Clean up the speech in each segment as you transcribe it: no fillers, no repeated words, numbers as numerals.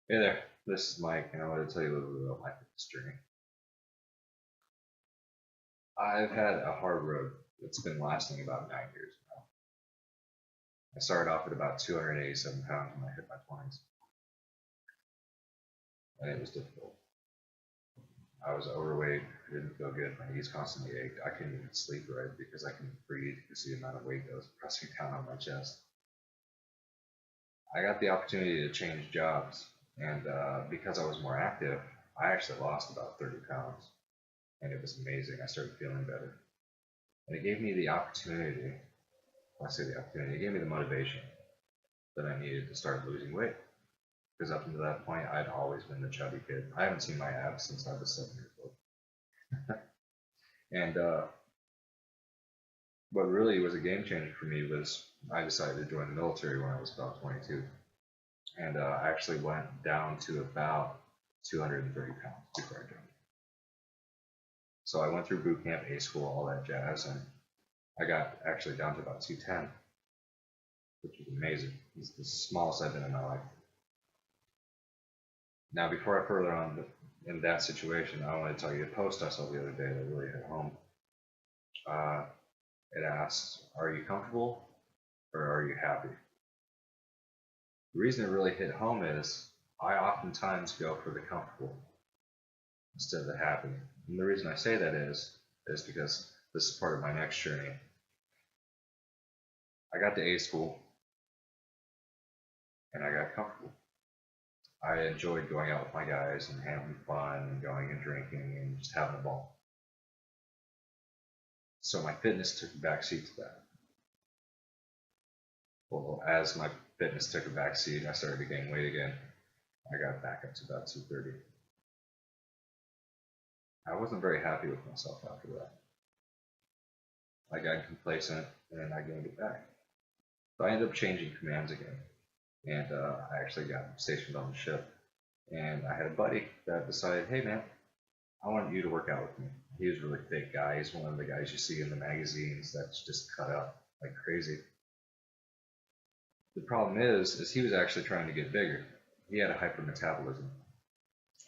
Hey there, this is Mike, and I wanted to tell you a little bit about my fitness journey. I've had a hard road that's been lasting about 9 years now. I started off at about 287 pounds when I hit my 20s, and it was difficult. I was overweight, didn't feel good, my knees constantly ached. I couldn't even sleep right because I couldn't breathe because the amount of weight that was pressing down on my chest. I got the opportunity to change jobs, and because I was more active, I actually lost about 30 pounds, and it was amazing. I started feeling better. And it gave me the opportunity, I say the opportunity, it gave me the motivation that I needed to start losing weight. Because up until that point, I'd always been the chubby kid. I haven't seen my abs since I was 7 years old. And what really was a game changer for me was I decided to join the military when I was about 22. And I actually went down to about 230 pounds before I joined. So I went through boot camp, A school, all that jazz, and I got actually down to about 210, which was amazing. It's the smallest I've been in my life. Now, before I further on in that situation, I want to tell you a post I saw the other day that really hit home. Uh, it asks, "Are you comfortable or are you happy?" The reason it really hit home is I oftentimes go for the comfortable instead of the happy. And the reason I say that is because this is part of my next journey. I got to A school and I got comfortable. I enjoyed going out with my guys and having fun and going and drinking and just having a ball. So my fitness took a backseat to that. Well, as my fitness took a backseat, I started to gain weight again. I got back up to about 230. I wasn't very happy with myself after that. I got complacent and I gained it back. So I ended up changing commands again. And I actually got stationed on the ship. And I had a buddy that decided, hey man, I want you to work out with me. He was a really big guy. He's one of the guys you see in the magazines that's just cut up like crazy. The problem is he was actually trying to get bigger. He had a hypermetabolism,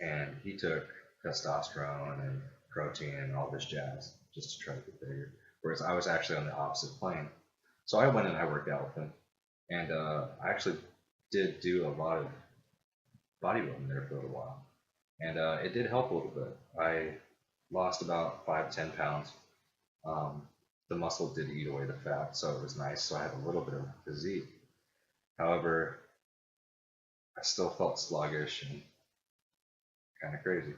and he took testosterone and protein and all this jazz just to try to get bigger. Whereas I was actually on the opposite plane. So I went and I worked out with him, and I actually did do a lot of bodybuilding there for a little while, and it did help a little bit. I lost about 5-10 pounds. Um, the muscle did eat away the fat, so it was nice. So I had a little bit of physique. However, I still felt sluggish and kind of crazy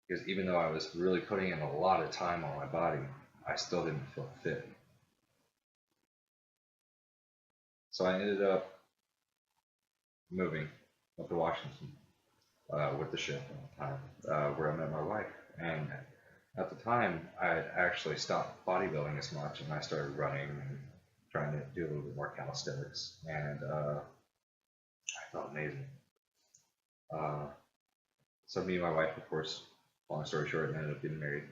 because even though I was really putting in a lot of time on my body, I still didn't feel fit. So I ended up moving up to Washington with the ship at the time, where I met my wife. And at the time, I had actually stopped bodybuilding as much, and I started running and trying to do a little bit more calisthenics, and I felt amazing. Uh, so me and my wife, of course, long story short, ended up getting married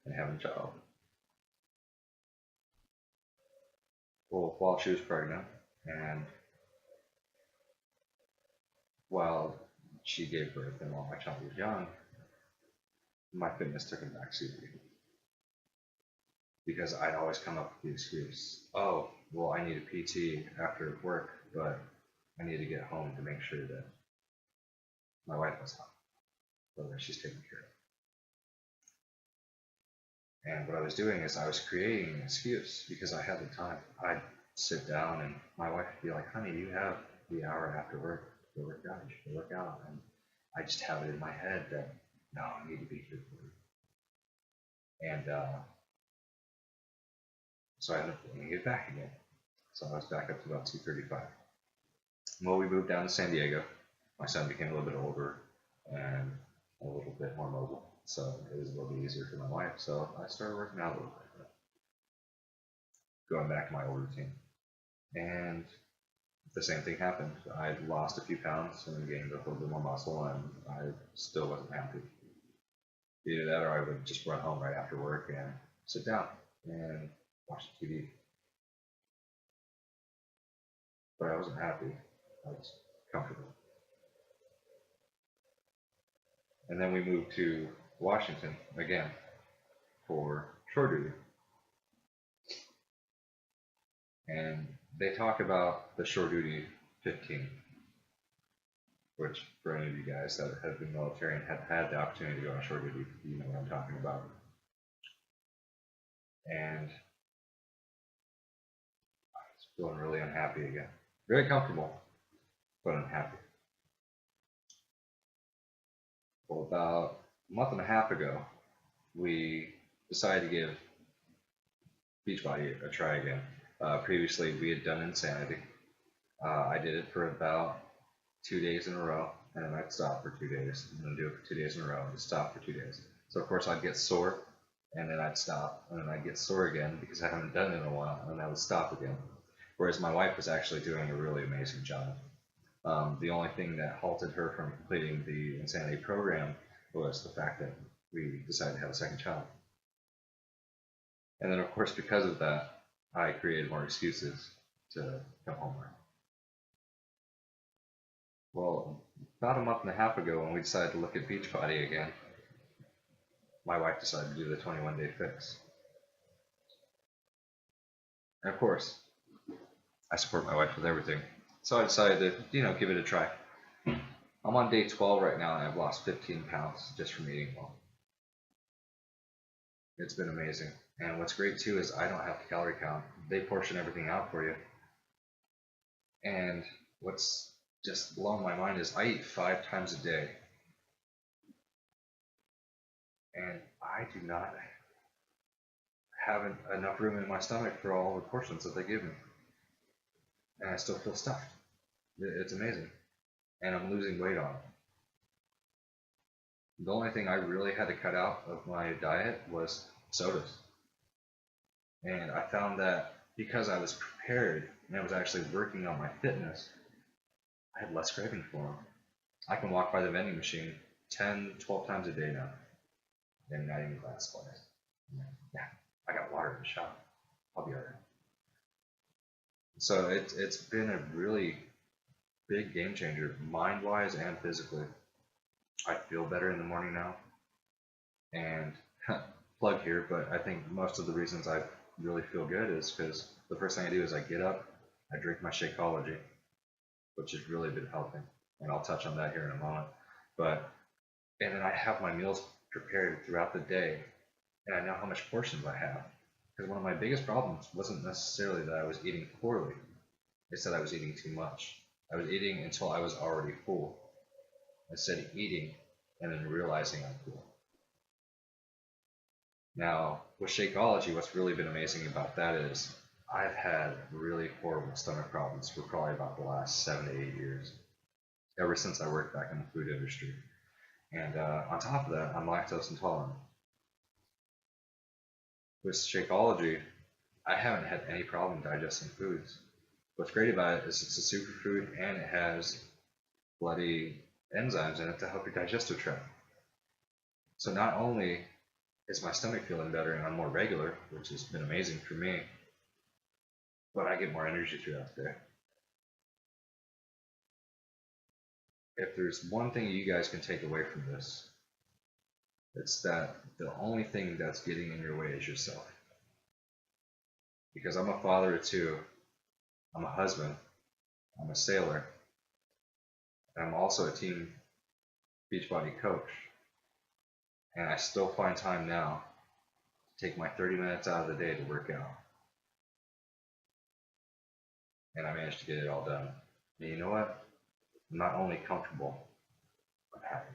and having a child. Well, while she was pregnant, and while she gave birth and while my child was young, my fitness took a backseat because I'd always come up with the excuse, oh, well, I need a PT after work, but I need to get home to make sure that my wife was home, so that she's taken care of. And what I was doing is I was creating an excuse because I had the time. I'd sit down and my wife would be like, honey, you have the hour after work to go work out. You should go work out. And I just have it in my head that, no, I need to be here for you. And so I ended up bringing it back again. So I was back up to about 235. Well, we moved down to San Diego. My son became a little bit older and a little bit more mobile. So it was a little bit easier for my wife. So I started working out a little bit, going back to my old routine. And the same thing happened. I lost a few pounds and gained a little bit more muscle, and I still wasn't happy. Either that or I would just run home right after work and sit down and watch TV. But I wasn't happy. I was comfortable. And then we moved to Washington again for shore duty. And they talk about the shore duty 15, which for any of you guys that have been military and have had the opportunity to go on shore duty, you know what I'm talking about. And I was feeling really unhappy again. Very comfortable, but unhappy. Well, about a month and a half ago, we decided to give Beachbody a try again. Previously, we had done Insanity. I did it for about 2 days in a row, and then I'd stop for 2 days, and then do it for 2 days in a row, and stop for 2 days. So of course I'd get sore, and then I'd stop, and then I'd get sore again because I haven't done it in a while, and then I would stop again. Whereas my wife was actually doing a really amazing job. The only thing that halted her from completing the Insanity program was the fact that we decided to have a second child. And then of course because of that, I created more excuses to come home early. Well, about a month and a half ago when we decided to look at Beachbody again, my wife decided to do the 21-day fix. And of course, I support my wife with everything. So I decided to, give it a try. I'm on day 12 right now and I've lost 15 pounds just from eating well. It's been amazing. And what's great too is I don't have to calorie count. They portion everything out for you. And what's just blowing my mind is I eat 5 times a day. And I do not have enough room in my stomach for all the portions that they give me. And I still feel stuffed. It's amazing. And I'm losing weight on it. The only thing I really had to cut out of my diet was sodas. And I found that because I was prepared and I was actually working on my fitness, I had less craving for them. I can walk by the vending machine 10, 12 times a day now. And not even glass twice. Yeah, I got water in the shower. I'll be alright. So it's been a really big game changer, mind-wise and physically. I feel better in the morning now. And plug here, but I think most of the reasons I really feel good is because the first thing I do is I get up, I drink my Shakeology, which has really been helping. And I'll touch on that here in a moment. And then I have my meals prepared throughout the day, and I know how much portions I have. Because one of my biggest problems wasn't necessarily that I was eating poorly, it's that I was eating too much. I was eating until I was already full, instead of eating and then realizing I'm full. Now, with Shakeology, what's really been amazing about that is I've had really horrible stomach problems for probably about the last 7 to 8 years, ever since I worked back in the food industry. And on top of that, I'm lactose intolerant. With Shakeology, I haven't had any problem digesting foods. What's great about it is it's a superfood and it has bloody enzymes in it to help your digestive tract. So not only is my stomach feeling better and I'm more regular, which has been amazing for me, but I get more energy throughout the day. If there's one thing you guys can take away from this, it's that the only thing that's getting in your way is yourself. Because I'm a father of 2, I'm a husband, I'm a sailor, and I'm also a Team Beachbody coach. And I still find time now to take my 30 minutes out of the day to work out. And I managed to get it all done. And you know what? I'm not only comfortable, I'm happy.